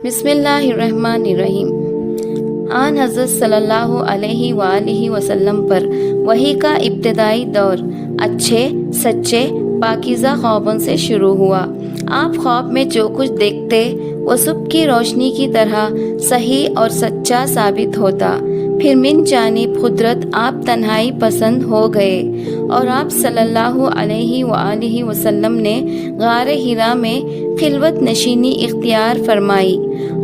بسم اللہ الرحمن الرحیم۔ آن حضرت صلی اللہ علیہ وآلہ وسلم پر وحی کا ابتدائی دور اچھے سچے پاکیزہ خوابوں سے شروع ہوا۔ آپ خواب میں جو کچھ دیکھتے وہ صبح کی روشنی کی طرح صحیح اور سچا ثابت ہوتا۔ پھر من جانب قدرت آپ تنہائی پسند ہو گئے اور آپ صلی اللہ علیہ وآلہ وسلم نے غار حرا میں خلوت نشینی اختیار فرمائی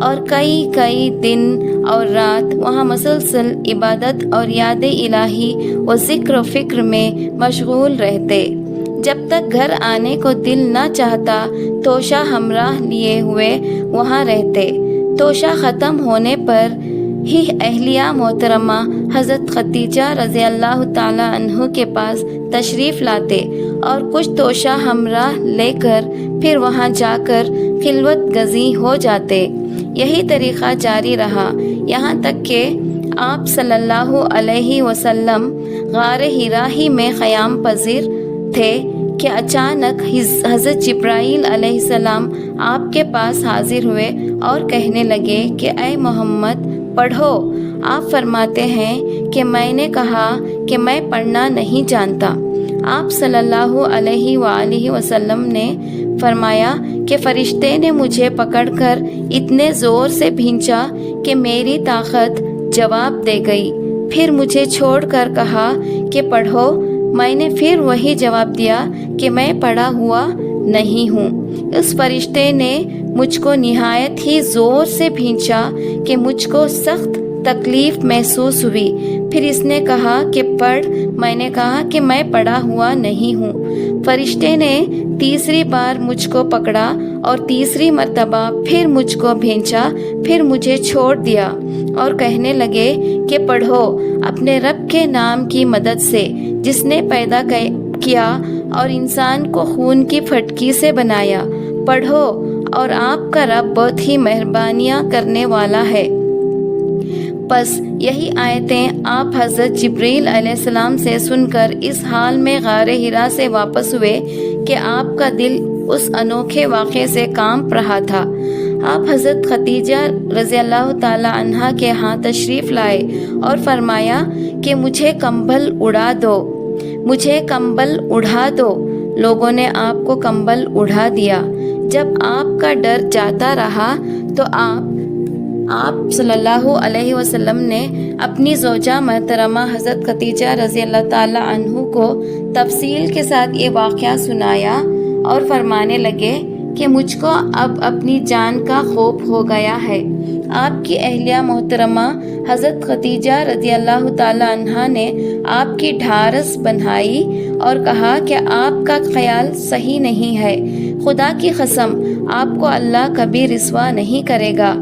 اور کئی دن اور رات وہاں مسلسل عبادت اور یاد الہی و ذکر و فکر میں مشغول رہتے۔ جب تک گھر آنے کو دل نہ چاہتا توشہ ہمراہ لیے ہوئے وہاں رہتے۔ توشہ ختم ہونے پر ہی اہلیہ محترمہ حضرت خدیجہ رضی اللہ تعالی عنہ کے پاس تشریف لاتے اور کچھ توشہ ہمراہ لے کر پھر وہاں جا کر خلوت گزیں ہو جاتے۔ یہی طریقہ جاری رہا یہاں تک کہ آپ صلی اللہ علیہ وسلم غار حرا ہی میں قیام پذیر تھے کہ اچانک حضرت جبرائیل علیہ السلام آپ کے پاس حاضر ہوئے اور کہنے لگے کہ اے محمد پڑھو۔ آپ فرماتے ہیں کہ میں نے کہا کہ میں پڑھنا نہیں جانتا۔ آپ صلی اللہ علیہ وآلہ وسلم نے فرمایا کہ فرشتے نے مجھے پکڑ کر اتنے زور سے بھینچا کہ میری طاقت جواب دے گئی۔ پھر مجھے چھوڑ کر کہا کہ پڑھو۔ میں نے پھر وہی جواب دیا کہ میں پڑھا ہوا نہیں ہوں۔ اس فرشتے نے مجھ کو نہایت ہی زور سے بھینچا کہ مجھ کو سخت تکلیف محسوس ہوئی۔ پھر اس نے کہا کہ پڑھ۔ میں نے کہا کہ میں پڑھا ہوا نہیں ہوں۔ فرشتے نے تیسری بار مجھ کو پکڑا اور تیسری مرتبہ پھر مجھ کو بھینچا، پھر مجھے چھوڑ دیا اور کہنے لگے کہ پڑھو اپنے رب کے نام کی مدد سے جس نے پیدا کیا اور انسان کو خون کی پھٹکی سے بنایا۔ پڑھو اور آپ کا رب بہت ہی مہربانیاں کرنے والا ہے۔ بس یہی آیتیں آپ حضرت جبرائیل علیہ السلام سے سن کر اس حال میں غار حرا سے واپس ہوئے کہ آپ کا دل اس انوکھے واقعے سے کانپ رہا تھا۔ آپ حضرت خدیجہ رضی اللہ تعالی عنہا کے ہاں تشریف لائے اور فرمایا کہ مجھے کمبل اڑا دو، مجھے کمبل اڑھا دو۔ لوگوں نے آپ کو کمبل اڑھا دیا۔ جب آپ کا ڈر جاتا رہا تو آپ صلی اللہ علیہ وسلم نے اپنی زوجہ محترمہ حضرت خدیجہ رضی اللہ تعالی عنہ کو تفصیل کے ساتھ یہ واقعہ سنایا اور فرمانے لگے کہ مجھ کو اب اپنی جان کا خوف ہو گیا ہے۔ آپ کی اہلیہ محترمہ حضرت خدیجہ رضی اللہ تعالی عنہا نے آپ کی ڈھارس بندھائی اور کہا کہ آپ کا خیال صحیح نہیں ہے۔ خدا کی قسم آپ کو اللہ کبھی رسوا نہیں کرے گا۔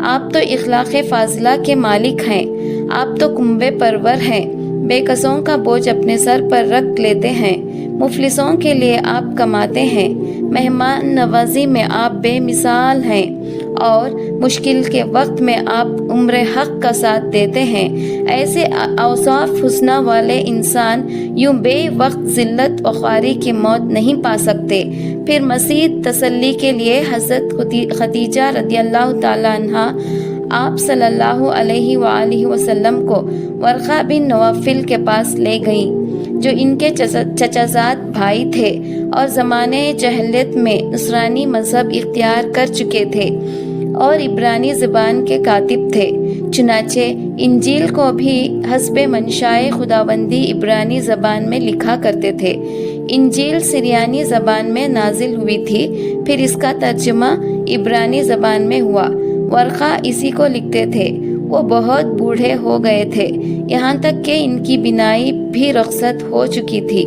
آپ تو اخلاق فاضلہ کے مالک ہیں، آپ تو کنبے پرور ہیں، بے کسوں کا بوجھ اپنے سر پر رکھ لیتے ہیں، مفلسوں کے لیے آپ کماتے ہیں، مہمان نوازی میں آپ بے مثال ہیں اور مشکل کے وقت میں آپ عمر حق کا ساتھ دیتے ہیں۔ ایسے اوصاف حسنہ والے انسان یوں بے وقت ذلت و خواری کی موت نہیں پا سکتے۔ پھر مزید تسلی کے لیے حضرت خدیجہ رضی اللہ تعالی عنہا آپ صلی اللہ علیہ وآلہ وسلم کو ورقہ بن نوفل کے پاس لے گئیں جو ان کے چچازاد بھائی تھے اور زمانے جاہلیت میں نصرانی مذہب اختیار کر چکے تھے اور عبرانی زبان کے کاتب تھے۔ چنانچہ انجیل کو بھی حسب منشائے خداوندی عبرانی زبان میں لکھا کرتے تھے۔ انجیل سریانی زبان میں نازل ہوئی تھی، پھر اس کا ترجمہ عبرانی زبان میں ہوا۔ ورقہ اسی کو لکھتے تھے۔ وہ بہت بوڑھے ہو گئے تھے، یہاں تک کہ ان کی بینائی بھی رخصت ہو چکی تھی۔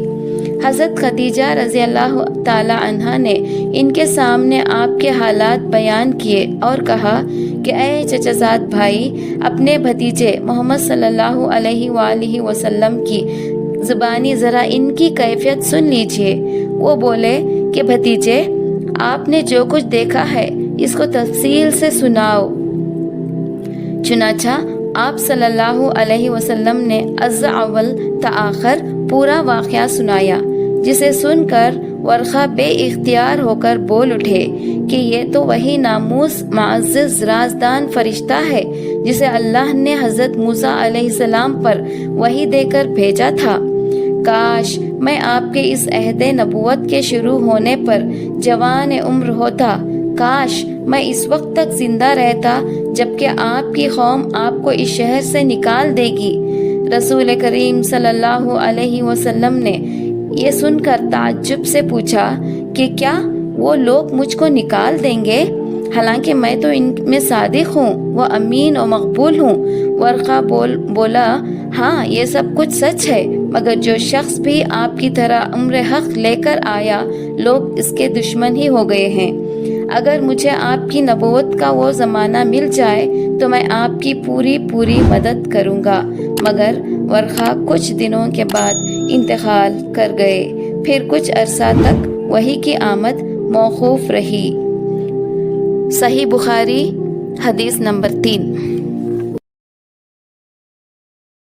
حضرت خدیجہ رضی اللہ تعالی عنہا نے ان کے سامنے آپ کے حالات بیان کیے اور کہا کہ اے چچازاد بھائی، اپنے بھتیجے محمد صلی اللہ علیہ وآلہ وسلم کی زبانی ذرا ان کی کیفیت سن لیجئے۔ وہ بولے کہ بھتیجے، آپ نے جو کچھ دیکھا ہے اس کو تفصیل سے سناؤ۔ چنانچہ آپ صلی اللہ علیہ وسلم نے از اول تا آخر پورا واقعہ سنایا، جسے سن کر ورقہ بے اختیار ہو کر بول اٹھے کہ یہ تو وہی ناموس معزز رازدان فرشتہ ہے جسے اللہ نے حضرت موسیٰ علیہ السلام پر وحی دے کر بھیجا تھا۔ کاش میں آپ کے اس عہد نبوت کے شروع ہونے پر جوان عمر ہوتا، کاش میں اس وقت تک زندہ رہتا جبکہ آپ کی قوم آپ کو اس شہر سے نکال دے گی۔ رسول کریم صلی اللہ علیہ وسلم نے یہ سن کر تعجب سے پوچھا کہ کیا وہ لوگ مجھ کو نکال دیں گے، حالانکہ میں تو ان میں صادق ہوں، وہ امین و مقبول ہوں۔ ورقہ بولا ہاں یہ سب کچھ سچ ہے، مگر جو شخص بھی آپ کی طرح امر حق لے کر آیا لوگ اس کے دشمن ہی ہو گئے ہیں۔ اگر مجھے آپ کی نبوت کا وہ زمانہ مل جائے تو میں آپ کی پوری مدد کروں گا، مگر ورقہ کچھ دنوں کے بعد انتقال کر گئے۔ پھر کچھ عرصہ تک وحی کی آمد موقوف رہی۔ صحیح بخاری حدیث نمبر 3۔